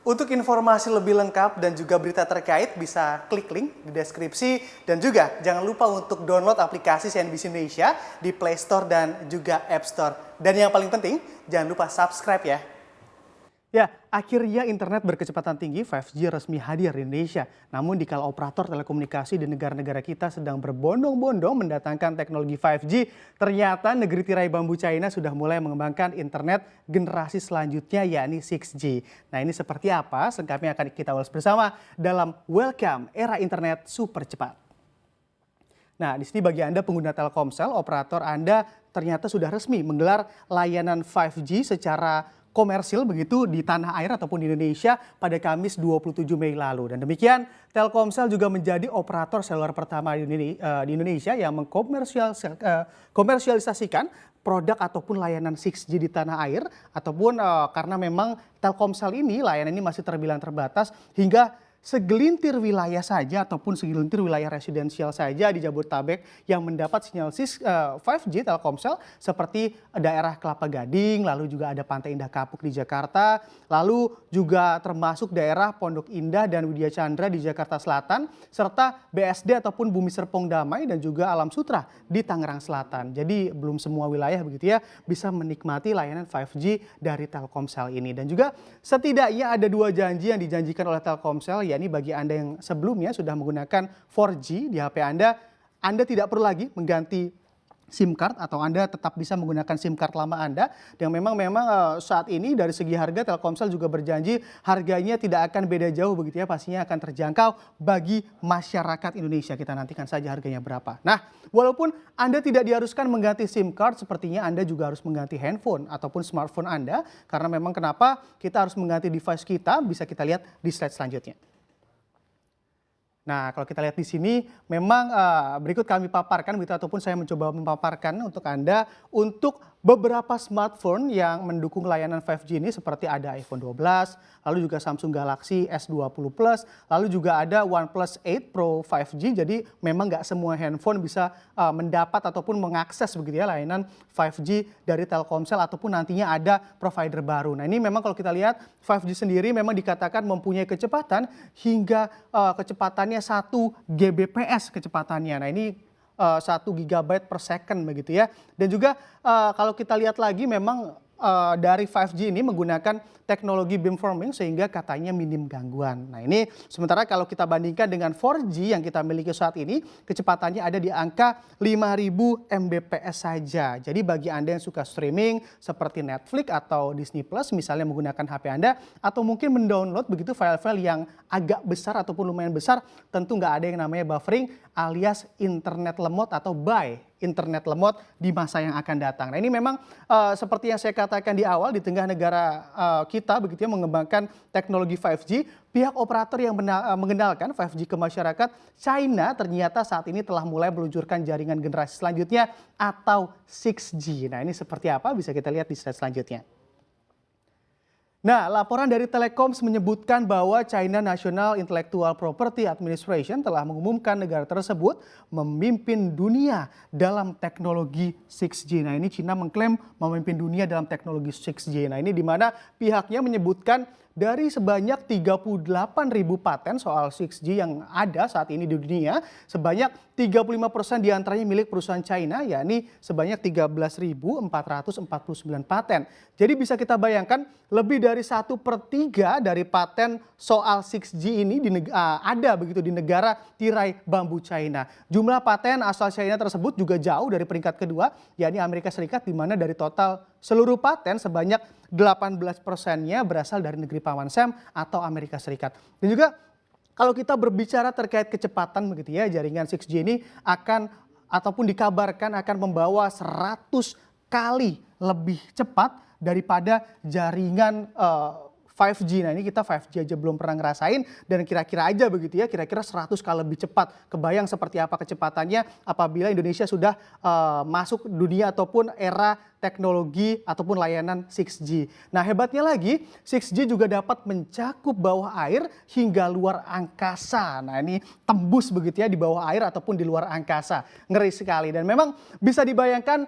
Untuk informasi lebih lengkap dan juga berita terkait bisa klik link di deskripsi dan juga jangan lupa untuk download aplikasi CNBC Indonesia di Play Store dan juga App Store. Dan yang paling penting jangan lupa subscribe ya. Ya, akhirnya internet berkecepatan tinggi 5G resmi hadir di Indonesia. Namun di kala operator telekomunikasi di negara-negara kita sedang berbondong-bondong mendatangkan teknologi 5G, ternyata negeri tirai bambu China sudah mulai mengembangkan internet generasi selanjutnya yakni 6G. Nah, ini seperti apa? Selengkapnya akan kita ulas bersama dalam Welcome Era Internet Super Cepat. Nah, di sini bagi Anda pengguna Telkomsel, operator Anda ternyata sudah resmi menggelar layanan 5G secara komersil begitu di tanah air ataupun di Indonesia pada Kamis 27 Mei lalu. Dan demikian Telkomsel juga menjadi operator seluler pertama di Indonesia yang mengkomersialisasikan produk ataupun layanan 6G di tanah air ataupun karena memang Telkomsel ini layanan ini masih terbilang terbatas hingga segelintir wilayah saja ataupun segelintir wilayah residensial saja di Jabodetabek yang mendapat sinyal 5G Telkomsel seperti daerah Kelapa Gading, lalu juga ada Pantai Indah Kapuk di Jakarta, lalu juga termasuk daerah Pondok Indah dan Widya Chandra di Jakarta Selatan, serta BSD ataupun Bumi Serpong Damai dan juga Alam Sutra di Tangerang Selatan. Jadi belum semua wilayah begitu ya bisa menikmati layanan 5G dari Telkomsel ini. Dan juga setidaknya ada dua janji yang dijanjikan oleh Telkomsel, yakni bagi Anda yang sebelumnya sudah menggunakan 4G di HP Anda tidak perlu lagi mengganti SIM card atau Anda tetap bisa menggunakan SIM card lama Anda. Yang memang saat ini dari segi harga Telkomsel juga berjanji harganya tidak akan beda jauh begitu ya, pastinya akan terjangkau bagi masyarakat Indonesia. Kita nantikan saja harganya berapa. Nah, walaupun Anda tidak diharuskan mengganti SIM card, sepertinya Anda juga harus mengganti handphone ataupun smartphone Anda karena memang kenapa kita harus mengganti device kita bisa kita lihat di slide selanjutnya. Nah, kalau kita lihat di sini memang berikut kami paparkan begitu ataupun saya mencoba memaparkan untuk Anda untuk beberapa smartphone yang mendukung layanan 5G ini seperti ada iPhone 12, lalu juga Samsung Galaxy S20 Plus, lalu juga ada OnePlus 8 Pro 5G. Jadi memang nggak semua handphone bisa mendapat ataupun mengakses begitu ya layanan 5G dari Telkomsel ataupun nantinya ada provider baru. Nah, ini memang kalau kita lihat 5G sendiri memang dikatakan mempunyai kecepatan hingga kecepatannya 1 Gbps kecepatannya. Nah, ini 1 GB per second begitu ya. Dan juga kalau kita lihat lagi memang dari 5G ini menggunakan teknologi beamforming sehingga katanya minim gangguan. Nah, ini sementara kalau kita bandingkan dengan 4G yang kita miliki saat ini, kecepatannya ada di angka 5000 Mbps saja. Jadi bagi Anda yang suka streaming seperti Netflix atau Disney Plus misalnya menggunakan HP Anda atau mungkin mendownload begitu file-file yang agak besar ataupun lumayan besar, tentu nggak ada yang namanya buffering alias internet lemot atau internet lemot di masa yang akan datang. Nah, ini memang seperti yang saya katakan di awal, di tengah negara kita begitu ya mengembangkan teknologi 5G, pihak operator yang mengenalkan 5G ke masyarakat China ternyata saat ini telah mulai meluncurkan jaringan generasi selanjutnya atau 6G. Nah, ini seperti apa bisa kita lihat di slide selanjutnya. Nah, laporan dari Telekoms menyebutkan bahwa China National Intellectual Property Administration telah mengumumkan negara tersebut memimpin dunia dalam teknologi 6G. Nah, ini China mengklaim memimpin dunia dalam teknologi 6G. Nah, ini di mana pihaknya menyebutkan dari sebanyak 38.000 paten soal 6G yang ada saat ini di dunia, sebanyak 35% diantaranya milik perusahaan China, yakni sebanyak 13.449 paten. Jadi bisa kita bayangkan lebih dari 1/3 dari paten soal 6G ini ada begitu di negara tirai bambu China. Jumlah paten asal China tersebut juga jauh dari peringkat kedua, yakni Amerika Serikat, di mana dari total seluruh paten sebanyak 18%-nya berasal dari negeri Paman Sam atau Amerika Serikat. Dan juga kalau kita berbicara terkait kecepatan begitu ya, jaringan 6G ini akan ataupun dikabarkan akan membawa 100 kali lebih cepat daripada jaringan 5G. Nah, ini kita 5G aja belum pernah ngerasain dan kira-kira aja begitu ya, kira-kira 100 kali lebih cepat. Kebayang seperti apa kecepatannya apabila Indonesia sudah masuk dunia ataupun era teknologi ataupun layanan 6G. Nah, hebatnya lagi 6G juga dapat mencakup bawah air hingga luar angkasa. Nah, ini tembus begitu ya di bawah air ataupun di luar angkasa. Ngeri sekali dan memang bisa dibayangkan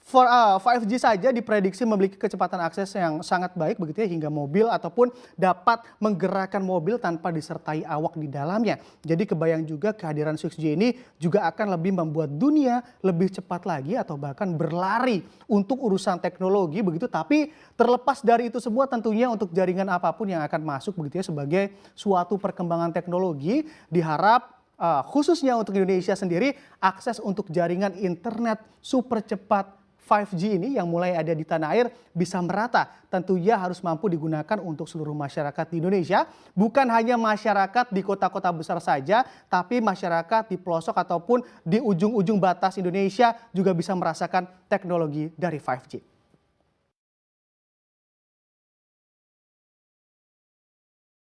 5G saja diprediksi memiliki kecepatan akses yang sangat baik begitu ya, hingga mobil ataupun dapat menggerakkan mobil tanpa disertai awak di dalamnya. Jadi kebayang juga kehadiran 6G ini juga akan lebih membuat dunia lebih cepat lagi atau bahkan berlari untuk urusan teknologi begitu. Tapi terlepas dari itu semua tentunya untuk jaringan apapun yang akan masuk begitu ya, sebagai suatu perkembangan teknologi diharap khususnya untuk Indonesia sendiri, akses untuk jaringan internet super cepat 5G ini yang mulai ada di tanah air bisa merata. Tentunya harus mampu digunakan untuk seluruh masyarakat di Indonesia. Bukan hanya masyarakat di kota-kota besar saja, tapi masyarakat di pelosok ataupun di ujung-ujung batas Indonesia juga bisa merasakan teknologi dari 5G.